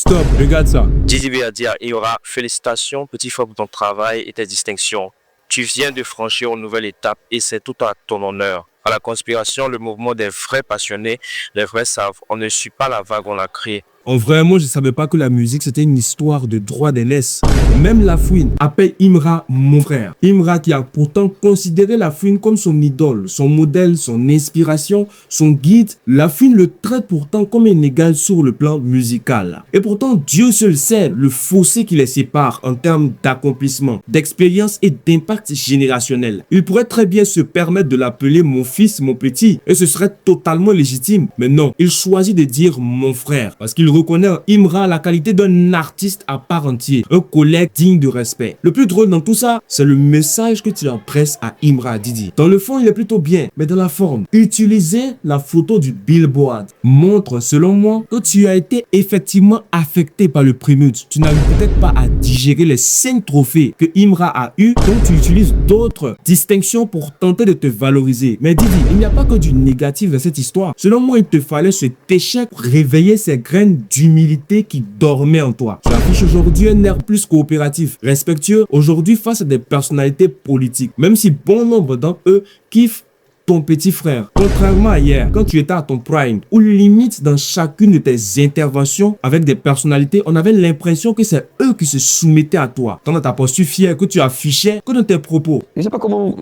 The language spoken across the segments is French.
stop, regarde ça. Didi B a dit à Iora, félicitations petit frère pour ton travail et tes distinctions. Tu viens de franchir une nouvelle étape et c'est tout à ton honneur. À la conspiration, le mouvement des vrais passionnés, les vrais savent, on ne suit pas la vague, on la crée. En vrai, moi, je savais pas que la musique, c'était une histoire de droit d'aînesse. Même La Fouine appelle Imra mon frère. Imra qui a pourtant considéré La Fouine comme son idole, son modèle, son inspiration, son guide. La Fouine le traite pourtant comme un égal sur le plan musical. Et pourtant, Dieu seul sait le fossé qui les sépare en termes d'accomplissement, d'expérience et d'impact générationnel. Il pourrait très bien se permettre de l'appeler mon fils, mon petit, et ce serait totalement légitime. Mais non, il choisit de dire mon frère, parce qu'il reconnaît en Imra la qualité d'un artiste à part entière, un collègue digne de respect. Le plus drôle dans tout ça, c'est le message que tu empresses à Imra Didi. Dans le fond, il est plutôt bien, mais dans la forme, utiliser la photo du billboard montre, selon moi, que tu as été effectivement affecté par le prélude. Tu n'arrives peut-être pas à digérer les 5 trophées que Imra a eu, donc tu utilises d'autres distinctions pour tenter de te valoriser. Mais Didi, il n'y a pas que du négatif dans cette histoire. Selon moi, il te fallait cet échec pour réveiller ces graines d'humilité qui dormaient en toi. Tu affiches aujourd'hui un air plus coopératif, respectueux, aujourd'hui face à des personnalités politiques. Même si bon nombre d'entre eux kiffent ton petit frère. Contrairement à hier, quand tu étais à ton prime, où limite dans chacune de tes interventions avec des personnalités, on avait l'impression que c'est eux qui se soumettaient à toi. Tant dans ta posture fière que tu affichais que dans tes propos. Je sais pas comment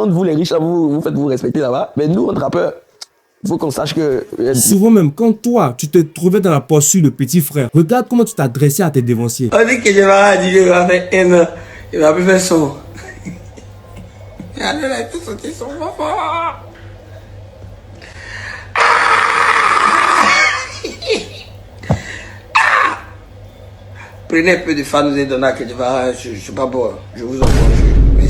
vous les riches, vous faites vous respecter là-bas, mais nous, entre rappeurs, il faut qu'on sache que... Souvent même, quand toi, tu te trouvais dans la posture de petit frère, regarde comment tu t'adressais à tes dévanciers. On dit que je vais faire un, il va plus faire son. Elle a tout sauté son papa. Prenez un peu de Fanzedona que je suis pas bon. Je vous en prie.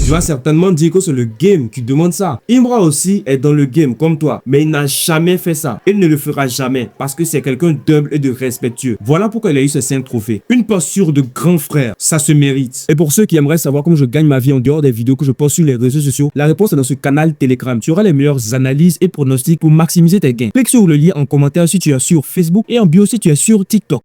Tu vas certainement dire que c'est le game qui demande ça. Imra aussi est dans le game comme toi, mais il n'a jamais fait ça. Il ne le fera jamais parce que c'est quelqu'un d'humble et de respectueux. Voilà pourquoi il a eu ces 5 trophées. Une posture de grand frère, ça se mérite. Et pour ceux qui aimeraient savoir comment je gagne ma vie en dehors des vidéos que je poste sur les réseaux sociaux, la réponse est dans ce canal Telegram. Tu auras les meilleures analyses et pronostics pour maximiser tes gains. Clique sur le lien en commentaire si tu es sur Facebook et en bio si tu es sur TikTok.